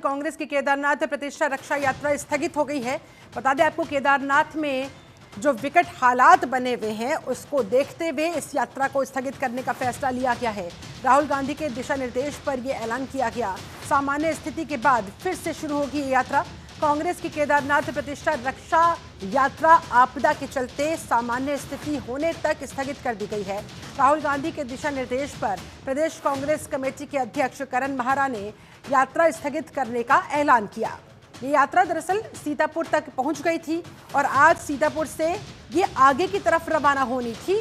कांग्रेस की केदारनाथ प्रतिष्ठा रक्षा यात्रा स्थगित हो गई है। बता दें आपको, केदारनाथ में जो विकट हालात बने हुए हैं उसको देखते हुए इस यात्रा को स्थगित करने का फैसला लिया गया है। राहुल गांधी के दिशा निर्देश पर यह ऐलान किया गया। सामान्य स्थिति के बाद फिर से शुरू होगी ये यात्रा। कांग्रेस की केदारनाथ प्रतिष्ठा रक्षा यात्रा आपदा के चलते सामान्य स्थिति होने तक स्थगित कर दी गई है। राहुल गांधी के दिशा निर्देश पर प्रदेश कांग्रेस कमेटी के अध्यक्ष करण महारा ने यात्रा स्थगित करने का ऐलान किया। ये यात्रा दरअसल सीतापुर तक पहुंच गई थी और आज सीतापुर से ये आगे की तरफ रवाना होनी थी।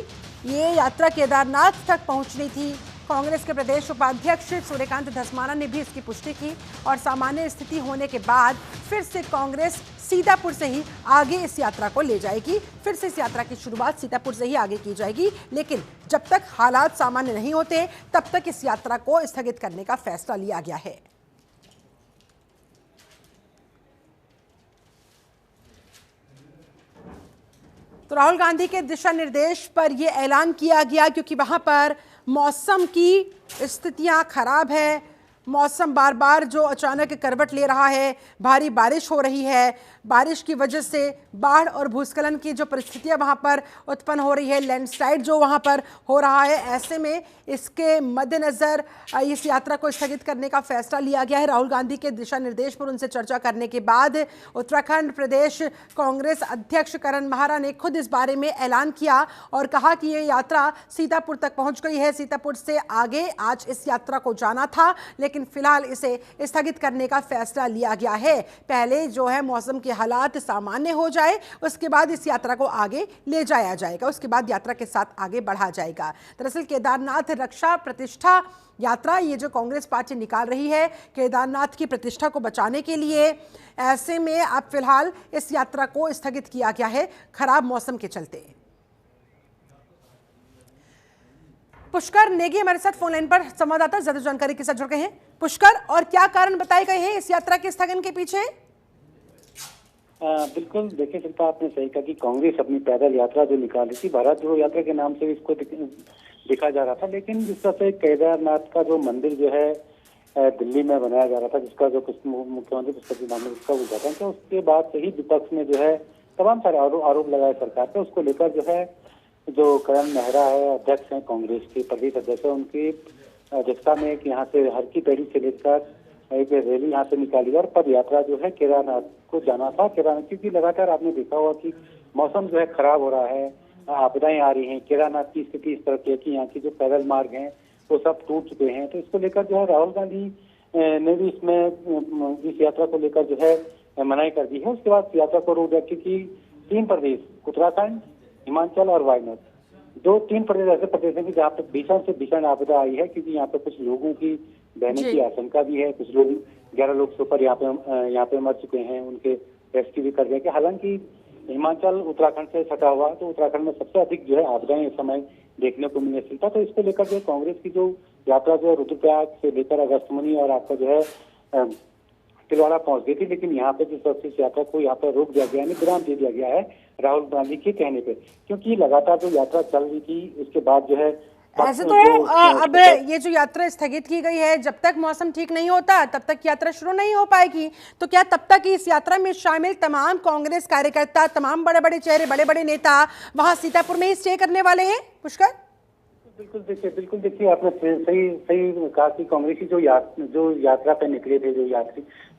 ये यात्रा केदारनाथ तक पहुंचनी थी। कांग्रेस के प्रदेश उपाध्यक्ष सूर्यकांत धस्माना ने भी इसकी पुष्टि की और सामान्य स्थिति होने के बाद फिर से कांग्रेस सीतापुर से ही आगे इस यात्रा को ले जाएगी। फिर से इस यात्रा की शुरुआत सीतापुर से ही आगे की जाएगी, लेकिन जब तक हालात सामान्य नहीं होते तब तक इस यात्रा को स्थगित करने का फैसला लिया गया है। तो राहुल गांधी के दिशा निर्देश पर यह ऐलान किया गया क्योंकि वहां पर मौसम की स्थितियां खराब है। मौसम बार बार जो अचानक करवट ले रहा है, भारी बारिश हो रही है, बारिश की वजह से बाढ़ और भूस्खलन की जो परिस्थितियां वहां पर उत्पन्न हो रही है, लैंडस्लाइड जो वहां पर हो रहा है, ऐसे में इसके मद्देनज़र इस यात्रा को स्थगित करने का फैसला लिया गया है। राहुल गांधी के दिशा निर्देश पर उनसे चर्चा करने के बाद उत्तराखंड प्रदेश कांग्रेस अध्यक्ष करण महारा ने खुद इस बारे में ऐलान किया और कहा कि ये यात्रा सीतापुर तक पहुंच गई है। सीतापुर से आगे आज इस यात्रा को जाना था, लेकिन फिलहाल इसे स्थगित करने का फैसला लिया गया है। पहले जो है मौसम के हालात सामान्य हो जाए, उसके बाद इस यात्रा को आगे ले जाया जाएगा, उसके बाद यात्रा के साथ आगे बढ़ा जाएगा। दरअसल केदारनाथ रक्षा प्रतिष्ठा यात्रा ये जो कांग्रेस पार्टी निकाल रही है केदारनाथ की प्रतिष्ठा को बचाने के लिए, ऐसे में अब फिलहाल इस यात्रा को स्थगित किया गया है खराब मौसम के चलते। पुष्कर नेगी हमारे साथ फोन लाइन पर संवाददाता ज्यादा जानकारी के साथ जुड़ गए हैं। पुष्कर, और क्या कारण बताए गए हैं इस यात्रा के स्थगन के पीछे? बिल्कुल, देखिए शिल्पा, आपने सही कहा कि कांग्रेस अपनी पैदल यात्रा जो निकाली थी, भारत जोड़ो यात्रा के नाम से इसको दिखा जा रहा था, लेकिन जिस तरह से केदारनाथ का जो मंदिर जो है दिल्ली में बनाया जा रहा था, जिसका जो मुख्यमंत्री पुष्कर सिंह ने उसका उद्घाटन किया, उसके बाद से ही विपक्ष ने जो है तमाम सारे आरोप लगाए सरकार पर। उसको लेकर जो है जो करण मेहरा है, अध्यक्ष हैं कांग्रेस के प्रदेश अध्यक्ष है, उनकी अध्यक्षता में कि यहाँ से हर की पैड़ी से लेकर एक रैली यहाँ से निकाली और पद यात्रा जो है केदारनाथ को जाना था। केदारनाथ क्योंकि लगातार आपने देखा होगा कि मौसम जो है खराब हो रहा है, आपदाएं आ रही हैं। केदारनाथ की स्थिति इस तरह की है कि यहाँ की जो पैदल मार्ग हैं वो सब टूट चुके हैं। तो इसको लेकर जो है राहुल गांधी ने भी इसमें इस यात्रा को लेकर जो है मनाही कर दी है। उसके बाद यात्रा को रोक दिया क्योंकि 3 प्रदेश उत्तराखंड, हिमाचल और वायनाड, 2-3 प्रदेश ऐसे प्रदेश हैं कि जहाँ पे भीषण से भीषण आपदा आई है, क्योंकि यहाँ पे कुछ लोगों की बहने की आशंका भी है। कुछ लोग 11 लोग सुपर यहाँ पे मर चुके हैं, उनके रेस्क्यू भी कर दिया। हालांकि हिमाचल उत्तराखंड से सटा हुआ, तो उत्तराखंड में सबसे अधिक जो है आपदाएं इस समय देखने को मिलने मिलता। तो इसको लेकर जो कांग्रेस की जो यात्रा जो है रुद्रप्रयाग से लेकर अगस्त्यमुनि और आपका जो है तिलवाड़ा पहुंच गई थी, लेकिन यहाँ पे जिस तरह से इस यात्रा को यहाँ पर रोक दिया गया है, विराम दे दिया गया है राहुल गांधी के कहने पे, क्योंकि लगातार जो यात्रा चल रही थी उसके बाद जो है ऐसे तो अब ये जो यात्रा स्थगित की गई है, जब तक मौसम ठीक नहीं होता तब तक यात्रा शुरू नहीं हो पाएगी। तो क्या तब तक इस यात्रा में शामिल तमाम कांग्रेस कार्यकर्ता, तमाम बड़े बड़े चेहरे, बड़े बड़े नेता वहां सीतापुर में ही स्टे करने वाले हैं? पुष्कर, बिल्कुल देखिए आपने सही कहा कि कांग्रेसी जो यात्रा पे निकले थे,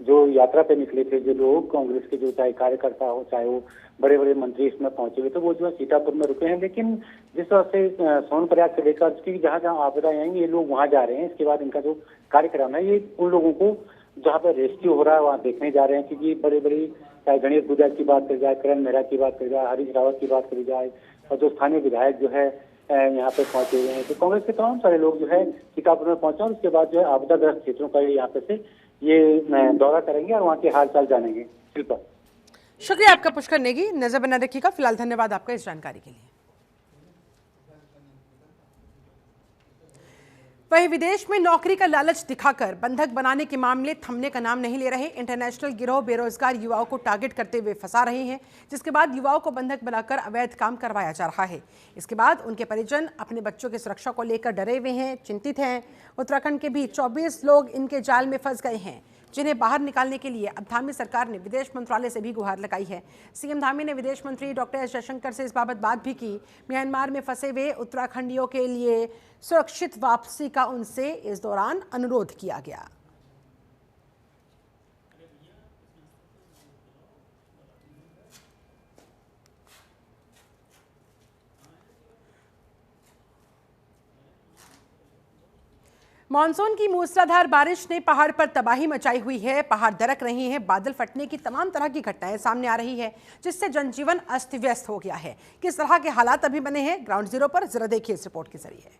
जो यात्रा पे निकले थे जो लोग कांग्रेस के, जो चाहे कार्यकर्ता हो चाहे वो बड़े बड़े मंत्री इसमें पहुंचे हुए, तो वो जो है सीतापुर में रुके हैं। लेकिन जिस तरह से सोनप्रयाग से लेकर जहाँ जहाँ आपदा आएंगे ये लोग वहाँ जा रहे हैं। इसके बाद इनका जो कार्यक्रम है ये उन लोगों को जहाँ पर रेस्क्यू हो रहा है वहाँ देखने जा रहे हैं, क्योंकि बड़े बड़ी चाहे गणेश गुजर की बात करी जाए, करण मेहरा की बात करी जाए, हरीश रावत की बात करी जाए, और जो स्थानीय विधायक जो है यहाँ पे पहुंचे हुए हैं, तो कांग्रेस के तमाम सारे लोग जो है सीतापुर में पहुंचे और उसके बाद जो है आपदाग्रस्त क्षेत्रों का यहाँ पे से ये दौरा करेंगे और वहाँ के हाल चाल जानेंगे। शिल्पा, शुक्रिया आपका पुष्कर नेगी, नजर बना रखिएगा। फिलहाल धन्यवाद आपका इस जानकारी के लिए। वहीं विदेश में नौकरी का लालच दिखाकर बंधक बनाने के मामले थमने का नाम नहीं ले रहे। इंटरनेशनल गिरोह बेरोजगार युवाओं को टारगेट करते हुए फंसा रहे हैं, जिसके बाद युवाओं को बंधक बनाकर अवैध काम करवाया जा रहा है। इसके बाद उनके परिजन अपने बच्चों की सुरक्षा को लेकर डरे हुए हैं, चिंतित हैं। उत्तराखंड के भी 24 लोग इनके जाल में फंस गए हैं। जिन्हें बाहर निकालने के लिए अब धामी सरकार ने विदेश मंत्रालय से भी गुहार लगाई है। सीएम धामी ने विदेश मंत्री डॉक्टर एस जयशंकर से इस बाबत बात भी की। म्यांमार में फंसे हुए उत्तराखंडियों के लिए सुरक्षित वापसी का उनसे इस दौरान अनुरोध किया गया। मानसून की मूसलाधार बारिश ने पहाड़ पर तबाही मचाई हुई है। पहाड़ दरक रहे हैं, बादल फटने की तमाम तरह की घटनाएं सामने आ रही है, जिससे जनजीवन अस्त व्यस्त हो गया है। किस तरह के हालात अभी बने हैं ग्राउंड जीरो पर, जरा देखिए इस रिपोर्ट के जरिए।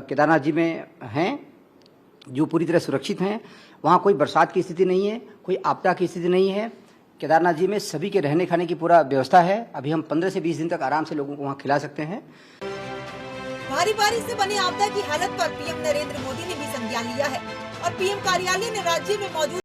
केदारनाथ जी में हैं जो पूरी तरह सुरक्षित हैं। वहाँ कोई बरसात की स्थिति नहीं है, कोई आपदा की स्थिति नहीं है। केदारनाथ जी में सभी के रहने खाने की पूरा व्यवस्था है। अभी हम 15 से 20 दिन तक आराम से लोगों को वहाँ खिला सकते हैं। भारी बारिश से बनी आपदा की हालत पर पीएम नरेंद्र मोदी ने भी संज्ञान लिया है और पीएम कार्यालय ने राज्य में मौजूद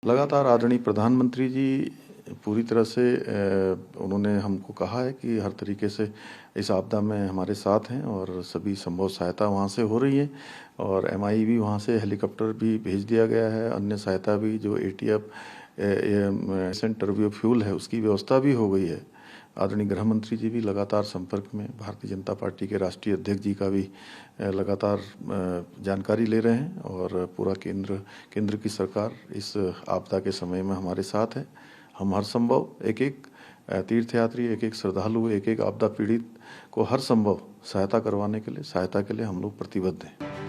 लगातार आदरणीय प्रधानमंत्री जी पूरी तरह से उन्होंने हमको कहा है कि हर तरीके से इस आपदा में हमारे साथ हैं और सभी संभव सहायता वहाँ से हो रही है और MI भी वहाँ से हेलीकॉप्टर भी भेज दिया गया है, अन्य सहायता भी जो ATF टर्बो फ्यूल है उसकी व्यवस्था भी हो गई है। आदरणीय गृह मंत्री जी भी लगातार संपर्क में, भारतीय जनता पार्टी के राष्ट्रीय अध्यक्ष जी का भी लगातार जानकारी ले रहे हैं और पूरा केंद्र की सरकार इस आपदा के समय में हमारे साथ है। हम हर संभव एक तीर्थयात्री, एक श्रद्धालु, एक आपदा पीड़ित को हर संभव सहायता के लिए हम लोग प्रतिबद्ध हैं।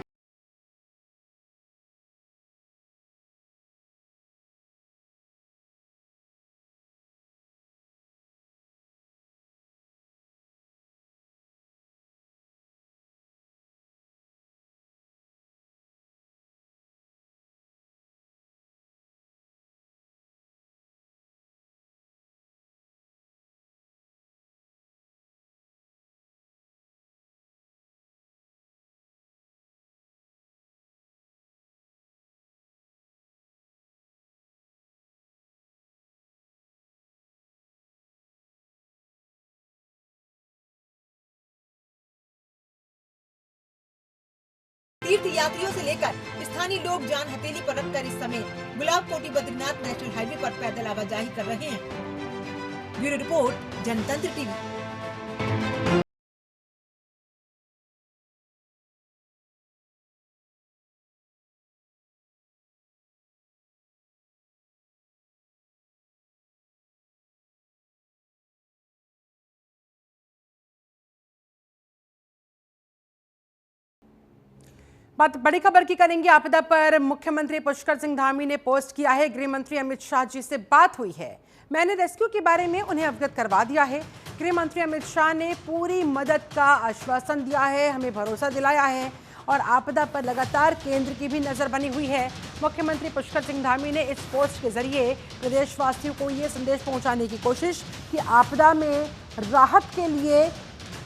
तीर्थ यात्रियों से लेकर स्थानीय लोग जान हथेली पर रखकर इस समय गुलाब कोटी बद्रीनाथ नेशनल हाईवे पर पैदल आवाजाही कर रहे हैं। ब्यूरो रिपोर्ट, जनतंत्र टीवी। बात बड़ी खबर की करेंगे। आपदा पर मुख्यमंत्री पुष्कर सिंह धामी ने पोस्ट किया है, गृह मंत्री अमित शाह जी से बात हुई है, मैंने रेस्क्यू के बारे में उन्हें अवगत करवा दिया है। गृह मंत्री अमित शाह ने पूरी मदद का आश्वासन दिया है, हमें भरोसा दिलाया है और आपदा पर लगातार केंद्र की भी नजर बनी हुई है। मुख्यमंत्री पुष्कर सिंह धामी ने इस पोस्ट के जरिए प्रदेशवासियों को ये संदेश पहुंचाने की कोशिश कि आपदा में राहत के लिए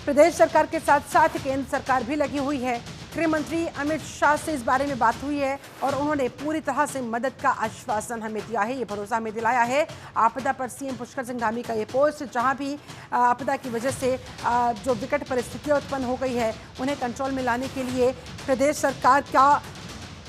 प्रदेश सरकार के साथ साथ केंद्र सरकार भी लगी हुई है। गृह मंत्री अमित शाह से इस बारे में बात हुई है और उन्होंने पूरी तरह से मदद का आश्वासन हमें दिया है, ये भरोसा हमें दिलाया है। आपदा पर सीएम पुष्कर सिंह धामी का ये पोस्ट, जहां भी आपदा की वजह से जो विकट परिस्थितियां उत्पन्न हो गई है उन्हें कंट्रोल में लाने के लिए प्रदेश सरकार का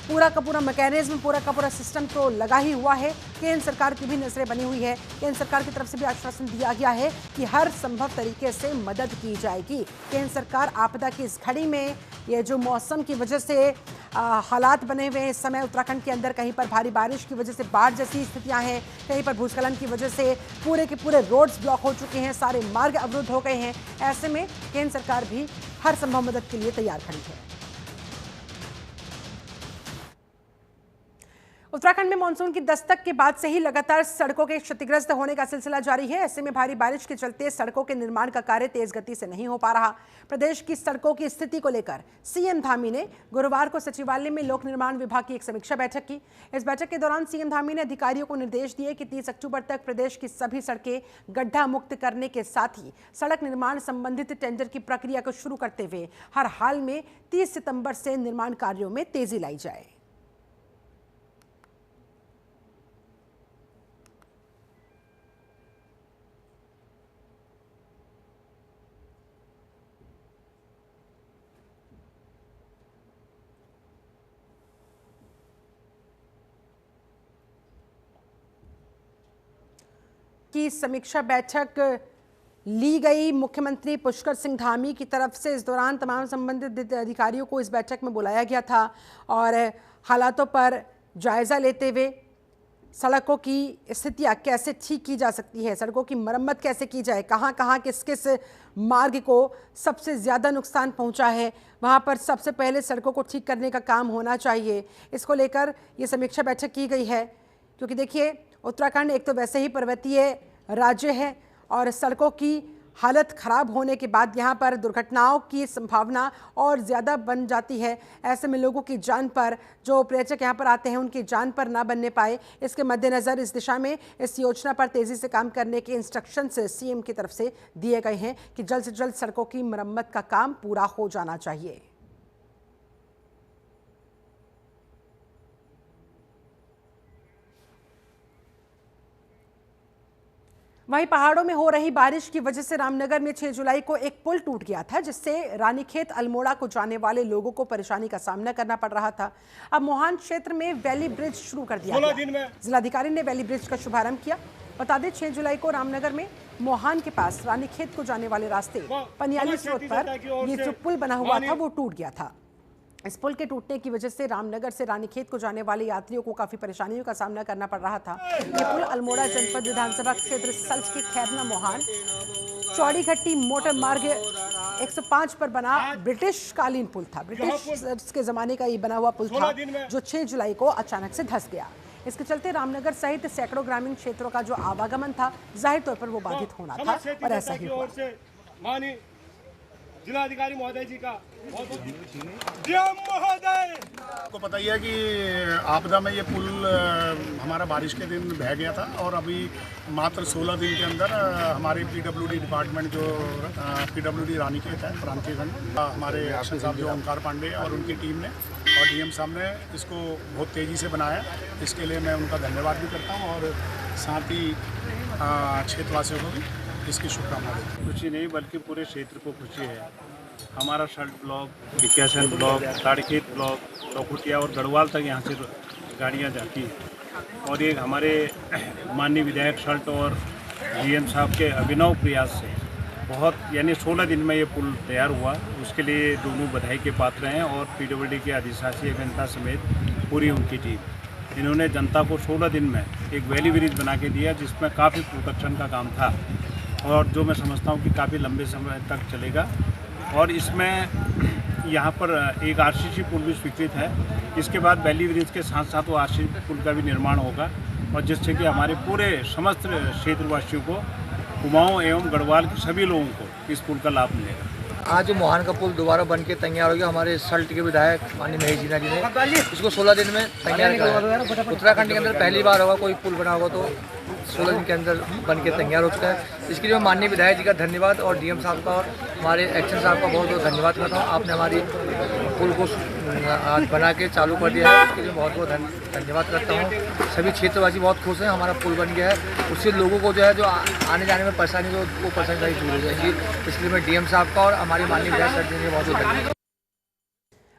पूरा का पूरा मैकेनिज्म, पूरा का पूरा सिस्टम तो लगा ही हुआ है। केंद्र सरकार की भी नजरें बनी हुई है। केंद्र सरकार की तरफ से भी आश्वासन दिया गया है कि हर संभव तरीके से मदद की जाएगी। केंद्र सरकार आपदा की इस घड़ी में, ये जो मौसम की वजह से हालात बने हुए हैं इस समय उत्तराखंड के अंदर, कहीं पर भारी बारिश की वजह से बाढ़ जैसी स्थितियां हैं, कहीं पर भूस्खलन की वजह से पूरे के पूरे रोड्स ब्लॉक हो चुके हैं, सारे मार्ग अवरुद्ध हो गए हैं। ऐसे में केंद्र सरकार भी हर संभव मदद के लिए तैयार खड़ी है। उत्तराखंड में मानसून की दस्तक के बाद से ही लगातार सड़कों के क्षतिग्रस्त होने का सिलसिला जारी है। ऐसे में भारी बारिश के चलते सड़कों के निर्माण का कार्य तेज गति से नहीं हो पा रहा। प्रदेश की सड़कों की स्थिति को लेकर सीएम धामी ने गुरुवार को सचिवालय में लोक निर्माण विभाग की एक समीक्षा बैठक की। इस बैठक के दौरान सीएम धामी ने अधिकारियों को निर्देश दिए कि 30 अक्टूबर तक प्रदेश की सभी सड़कें गड्ढा मुक्त करने के साथ ही सड़क निर्माण संबंधित टेंडर की प्रक्रिया को शुरू करते हुए हर हाल में 30 सितंबर से निर्माण कार्यों में तेजी लाई जाए। की समीक्षा बैठक ली गई मुख्यमंत्री पुष्कर सिंह धामी की तरफ से। इस दौरान तमाम संबंधित अधिकारियों को इस बैठक में बुलाया गया था और हालातों पर जायजा लेते हुए सड़कों की स्थितियां कैसे ठीक की जा सकती है, सड़कों की मरम्मत कैसे की जाए, कहां कहां किस किस मार्ग को सबसे ज़्यादा नुकसान पहुंचा है, वहां पर सबसे पहले सड़कों को ठीक करने का काम होना चाहिए, इसको लेकर ये समीक्षा बैठक की गई है। क्योंकि देखिए, उत्तराखंड एक तो वैसे ही पर्वतीय राज्य है और सड़कों की हालत ख़राब होने के बाद यहाँ पर दुर्घटनाओं की संभावना और ज़्यादा बन जाती है। ऐसे में लोगों की जान पर, जो पर्यटक यहाँ पर आते हैं उनकी जान पर ना बनने पाए, इसके मद्देनज़र इस दिशा में इस योजना पर तेज़ी से काम करने के इंस्ट्रक्शंस सीएम की तरफ से दिए गए हैं कि जल्द से जल्द सड़कों की मरम्मत का काम पूरा हो जाना चाहिए। वहीं पहाड़ों में हो रही बारिश की वजह से रामनगर में 6 जुलाई को एक पुल टूट गया था, जिससे रानीखेत अल्मोड़ा को जाने वाले लोगों को परेशानी का सामना करना पड़ रहा था। अब मोहान क्षेत्र में वैली ब्रिज शुरू कर दिया गया। जिलाधिकारी ने वैली ब्रिज का शुभारंभ किया। बता दें 6 जुलाई को रामनगर में मोहान के पास रानीखेत को जाने वाले रास्ते पनियाली स्रोत पर ये जो पुल बना हुआ था वो टूट गया था। इस पुल के टूटने की वजह से रामनगर से रानीखेत को जाने वाले यात्रियों को काफी परेशानियों का सामना करना पड़ रहा था। ये पुल अल्मोड़ा जनपद विधानसभा क्षेत्र सल्ज के खैरना मोहान चौड़ी घट्टी मोटर मार्ग 105 पर बना ब्रिटिश कालीन पुल था। ब्रिटिश के जमाने का ये बना हुआ पुल था जो 6 जुलाई को अचानक से धंस गया। इसके चलते रामनगर सहित सैकड़ों ग्रामीण क्षेत्रों का जो आवागमन था जाहिर तौर पर वो बाधित होना था और ऐसा ही हुआ। जिलाधिकारी महोदय जी का महोदय आपको पता ही है कि आपदा में ये पुल हमारा बारिश के दिन बह गया था और अभी मात्र 16 दिन के अंदर हमारे पीडब्ल्यूडी डिपार्टमेंट जो पीडब्ल्यूडी रानीखेत है प्रांतीय खंड हमारे एक्शन साहब जो ओंकार पांडे और उनकी टीम ने और डीएम साहब ने इसको बहुत तेज़ी से बनाया। इसके लिए मैं उनका धन्यवाद भी करता हूँ और साथ ही क्षेत्रवासियों को भी इसकी शुभकामनाएं देता हूँ। खुशी नहीं बल्कि पूरे क्षेत्र को खुशी है। हमारा शर्ट block, Bhikiyasain block, Tarikhet block, Chaukhutia और गढ़वाल तक यहाँ से गाड़ियाँ जाती हैं और ये हमारे माननीय विधायक शर्ट और डीएम साहब के अभिनव प्रयास से बहुत यानी 16 दिन में ये पुल तैयार हुआ। उसके लिए दोनों बधाई के पात्र हैं और पीडब्ल्यूडी के अधिशासी अभियंता समेत पूरी उनकी टीम। इन्होंने जनता को 16 दिन में एक वैली ब्रिज बना के दिया जिसमें काफ़ी प्रोटेक्शन का काम था और जो मैं समझता हूँ कि काफ़ी लंबे समय तक चलेगा। और इसमें यहाँ पर एक आरसीसी पुल भी स्वीकृत है। इसके बाद वैली ब्रिज के साथ साथ वो आरसीसी पुल का भी निर्माण होगा और जिससे कि हमारे पूरे समस्त क्षेत्रवासियों को कुमाऊँ एवं गढ़वाल के सभी लोगों को इस पुल का लाभ मिलेगा। आज मोहान का पुल दोबारा बन के तैयार हो गया। हमारे सल्ट के विधायक माननीय महेश जीना जी ने इसको 16 दिन में तैयार किया। उत्तराखंड के अंदर पहली बार होगा कोई पुल बना होगा तो 16 दिन के अंदर बन के तैयार हो चुका है। इसके लिए माननीय विधायक जी का धन्यवाद और डीएम साहब का और हमारे एक्शन साहब का बहुत बहुत धन्यवाद करता हूँ। आपने हमारी पुल को आज बना के चालू कर दिया है, इसके लिए बहुत बहुत धन्यवाद करता हूँ। सभी क्षेत्रवासी बहुत खुश हैं, हमारा पुल बन गया है। उससे लोगों को जो है जो आने जाने में परेशानी हो वो परेशानी दूर हो जाएगी। इसलिए मैं डीएम साहब का और हमारी माननीय विधायक सर जी ने बहुत बहुत धन्यवाद।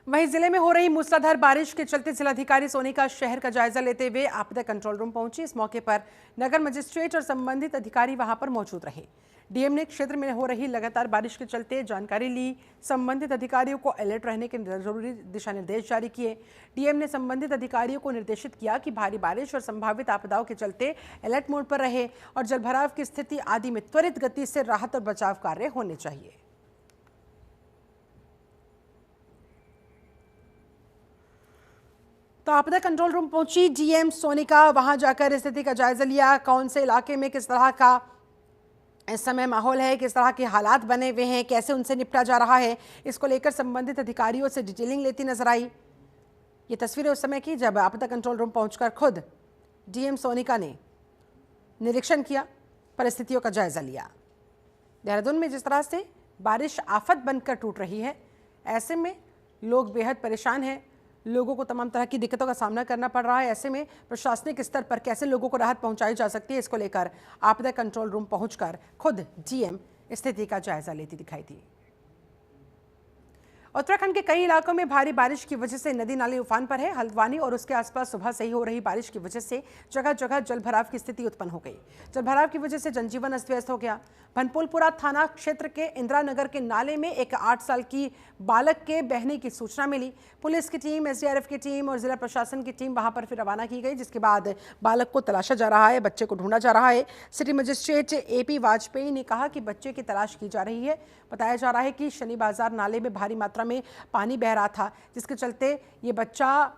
वहीं जिले में हो रही मूसलाधार बारिश के चलते जिलाधिकारी सोनिका शहर का जायजा लेते हुए आपदा कंट्रोल रूम पहुंची। इस मौके पर नगर मजिस्ट्रेट और संबंधित अधिकारी वहां पर मौजूद रहे। डीएम ने क्षेत्र में हो रही लगातार बारिश के चलते जानकारी ली, संबंधित अधिकारियों को अलर्ट रहने के जरूरी दिशा निर्देश जारी किए। डीएम ने संबंधित अधिकारियों को निर्देशित किया कि भारी बारिश और संभावित आपदाओं के चलते अलर्ट मोड पर रहे और जलभराव की स्थिति आदि में त्वरित गति से राहत और बचाव कार्य होने चाहिए। तो आपदा कंट्रोल रूम पहुंची डीएम सोनिका, वहां जाकर स्थिति का जायजा लिया। कौन से इलाके में किस तरह का इस समय माहौल है, किस तरह के हालात बने हुए हैं, कैसे उनसे निपटा जा रहा है, इसको लेकर संबंधित अधिकारियों से डिटेलिंग लेती नजर आई। ये तस्वीरें उस समय की जब आपदा कंट्रोल रूम पहुंचकर खुद डीएम सोनिका ने निरीक्षण किया, परिस्थितियों का जायजा लिया। देहरादून में जिस तरह से बारिश आफत बनकर टूट रही है, ऐसे में लोग बेहद परेशान हैं, लोगों को तमाम तरह की दिक्कतों का सामना करना पड़ रहा है। ऐसे में प्रशासनिक स्तर पर कैसे लोगों को राहत पहुंचाई जा सकती है, इसको लेकर आपदा कंट्रोल रूम पहुंचकर खुद डीएम स्थिति का जायजा लेती दिखाई दी। उत्तराखंड के कई इलाकों में भारी बारिश की वजह से नदी नाले उफान पर है। हल्द्वानी और उसके आसपास सुबह से ही हो रही बारिश की वजह से जगह जगह जलभराव की स्थिति उत्पन्न हो गई। जलभराव की वजह से जनजीवन अस्त व्यस्त हो गया। भनपुलपुरा थाना क्षेत्र के इंदिरा नगर के नाले में एक 8 साल की बालक के बहने की सूचना मिली। पुलिस की टीम, एसडीआरएफ की टीम और जिला प्रशासन की टीम वहां पर फिर रवाना की गई, जिसके बाद बालक को तलाशा जा रहा है, बच्चे को ढूंढा जा रहा है। सिटी मजिस्ट्रेट एपी वाजपेयी ने कहा कि बच्चे की तलाश की जा रही है। बताया जा रहा है कि शनि बाजार नाले में भारी मात्रा में पानी बह रहा था, जिसके चलते ये बच्चा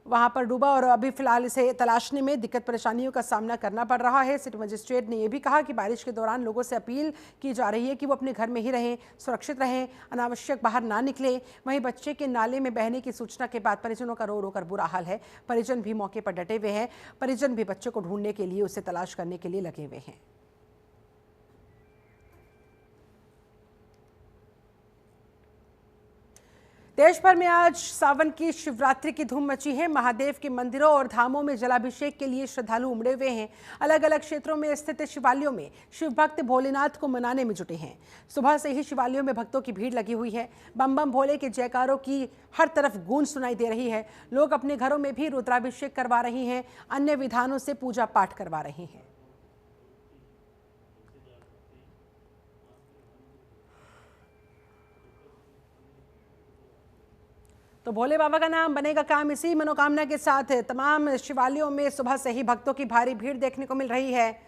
वहां पर डूबा और अभी फिलहाल इसे तलाशने में दिक्कत परेशानियों का सामना करना पड़ रहा है। सिटी मजिस्ट्रेट ने यह भी कहा कि बारिश के दौरान लोगों से अपील की जा रही है कि वो अपने घर में ही रहें, सुरक्षित रहें, अनावश्यक बाहर ना निकले। वहीं बच्चे के नाले में बहने की सूचना के बाद परिजनों का रो रो कर बुरा हाल है। परिजन भी मौके पर डटे हुए हैं। परिजन भी बच्चे को ढूंढने के लिए, उसे तलाश करने के लिए लगे हुए हैं। देश भर में आज सावन की शिवरात्रि की धूम मची है। महादेव के मंदिरों और धामों में जलाभिषेक के लिए श्रद्धालु उमड़े हुए हैं। अलग अलग क्षेत्रों में स्थित शिवालयों में शिव भक्त भोलेनाथ को मनाने में जुटे हैं। सुबह से ही शिवालयों में भक्तों की भीड़ लगी हुई है। बम बम भोले के जयकारों की हर तरफ गूंज सुनाई दे रही है। लोग अपने घरों में भी रुद्राभिषेक करवा रहे हैं, अन्य विधानों से पूजा पाठ करवा रहे हैं। तो भोले बाबा का नाम बनेगा काम, इसी मनोकामना के साथ तमाम शिवालयों में सुबह से ही भक्तों की भारी भीड़ देखने को मिल रही है।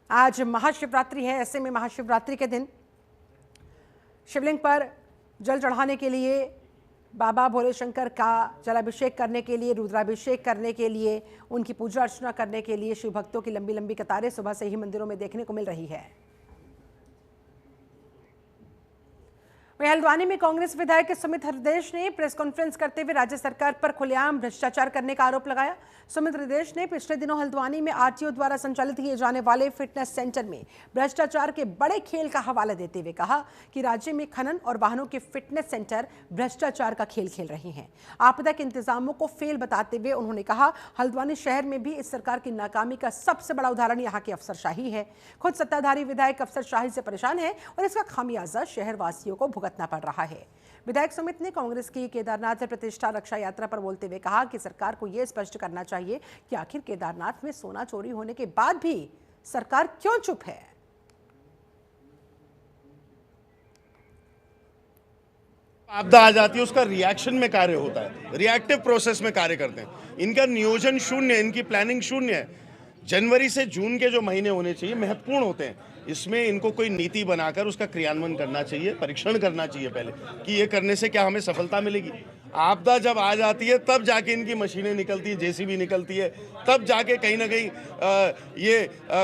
आज महाशिवरात्रि है, ऐसे में महाशिवरात्रि के दिन शिवलिंग पर जल चढ़ाने के लिए, बाबा भोले शंकर का जलाभिषेक करने के लिए, रुद्राभिषेक करने के लिए, उनकी पूजा अर्चना करने के लिए शिव भक्तों की लंबी लंबी कतारें सुबह से ही मंदिरों में देखने को मिल रही है। वहीं हल्द्वानी में कांग्रेस विधायक सुमित हृदयेश ने प्रेस कॉन्फ्रेंस करते हुए राज्य सरकार पर खुलेआम भ्रष्टाचार करने का आरोप लगाया। सुमित हृदयेश ने पिछले दिनों हल्द्वानी में आरटीओ द्वारा संचालित किए जाने वाले फिटनेस सेंटर में भ्रष्टाचार के बड़े खेल का हवाला देते हुए कहा कि राज्य में खनन और वाहनों के फिटनेस सेंटर भ्रष्टाचार का खेल खेल रहे हैं। आपदा के इंतजामों को फेल बताते हुए उन्होंने कहा, हल्द्वानी शहर में भी इस सरकार की नाकामी का सबसे बड़ा उदाहरण यहाँ की अफसरशाही है। खुद सत्ताधारी विधायक अफसरशाही से परेशान है और इसका खामियाजा शहरवासियों को भुगतना पड़ रहा है। विधायक सुमित ने कांग्रेस की केदारनाथ प्रतिष्ठा रक्षा यात्रा पर बोलते हुए कहा कि सरकार को यह स्पष्ट करना चाहिए कि आखिर केदारनाथ में सोना चोरी होने के बाद भी सरकार क्यों चुप है। आपदा आ जाती है, उसका रिएक्शन में कार्य होता है, रिएक्टिव प्रोसेस में कार्य करते हैं। इनका नियोजन शून्य है, इनकी प्लानिंग शून्य है। जनवरी से जून के जो महीने होने चाहिए महत्वपूर्ण होते हैं। इसमें इनको कोई नीति बनाकर उसका क्रियान्वयन करना चाहिए, परीक्षण करना चाहिए पहले कि ये करने से क्या हमें सफलता मिलेगी। आपदा जब आ जाती है तब जाके इनकी मशीनें निकलती है, जेसीबी निकलती है, तब जाके कहीं ना कहीं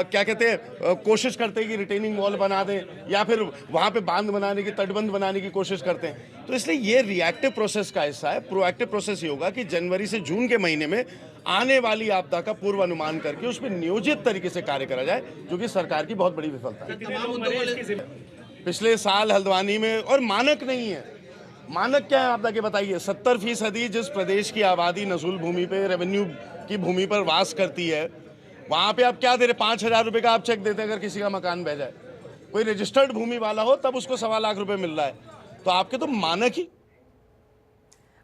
क्या कहते हैं, कोशिश करते हैं कि रिटेनिंग वॉल बना दें या फिर वहाँ पे बांध बनाने की, तटबंध बनाने की कोशिश करते हैं। तो इसलिए ये रिएक्टिव प्रोसेस का हिस्सा है। प्रोएक्टिव प्रोसेस ये होगा कि जनवरी से जून के महीने में आने वाली आपदा का पूर्वानुमान करके उस पर नियोजित तरीके से कार्य करा जाए, जो कि सरकार की बहुत बड़ी विफलता है। पिछले साल हल्द्वानी में, और मानक नहीं है, मानक क्या है आपदा के बताइए, 70% जिस प्रदेश की आबादी नजूल भूमि पे, रेवेन्यू की भूमि पर वास करती है, वहां पे आप क्या दे रहे, 5,000 रुपए का आप चेक देते हैं अगर किसी का मकान बह जाए। कोई रजिस्टर्ड भूमि वाला हो तब उसको 1.25 लाख रुपए मिल रहा है। तो आपके तो मानक ही।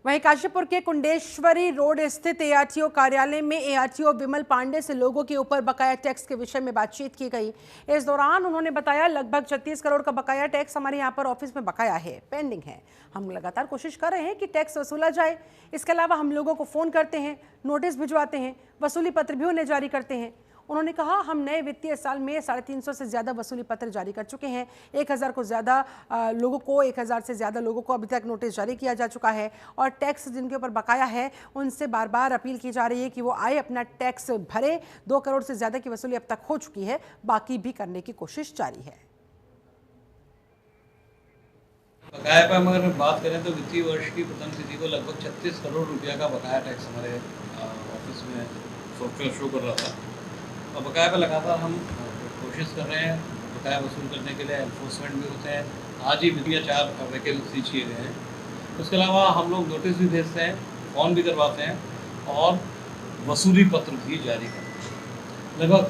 वहीं काशीपुर के कुंडेश्वरी रोड स्थित एआरटीओ कार्यालय में एआरटीओ विमल पांडे से लोगों के ऊपर बकाया टैक्स के विषय में बातचीत की गई। इस दौरान उन्होंने बताया, लगभग 36 करोड़ का बकाया टैक्स हमारे यहाँ पर ऑफिस में बकाया है, पेंडिंग है। हम लगातार कोशिश कर रहे हैं कि टैक्स वसूला जाए। इसके अलावा हम लोगों को फ़ोन करते हैं, नोटिस भिजवाते हैं, वसूली पत्र भी उन्हें जारी करते हैं। उन्होंने कहा, हम नए वित्तीय साल में 350 से ज़्यादा वसूली पत्र जारी कर चुके हैं। 1,000 को ज़्यादा लोगों को 1,000 से ज़्यादा लोगों को अभी तक नोटिस जारी किया जा चुका है और टैक्स जिनके ऊपर बकाया है उनसे बार बार अपील की जा रही है कि वो आए, अपना टैक्स भरे। 2 करोड़ से ज़्यादा की वसूली अब तक हो चुकी है, बाकी भी करने की कोशिश जारी है। बकाया पर अगर बात करें तो वित्तीय वर्ष की प्रथम तिथि को लगभग 36 करोड़ रुपया का बकाया टैक्स हमारे ऑफिस में सॉफ्टवेयर शो कर रहा था। और बकाया पर लगातार हम कोशिश कर रहे हैं बकाया वसूल करने के लिए। एनफोर्समेंट भी होते हैं, आज ही वित्तीय 4 वैकेंसी किए गए हैं। उसके अलावा हम लोग नोटिस भी भेजते हैं, फ़ोन भी करवाते हैं और वसूली पत्र भी जारी करते हैं। लगभग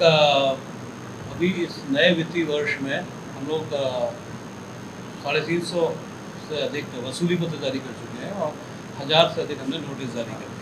अभी इस नए वित्तीय वर्ष में हम लोग 350 से अधिक वसूली पत्र जारी कर चुके हैं और 1000 से अधिक हमने नोटिस जारी कर दिए।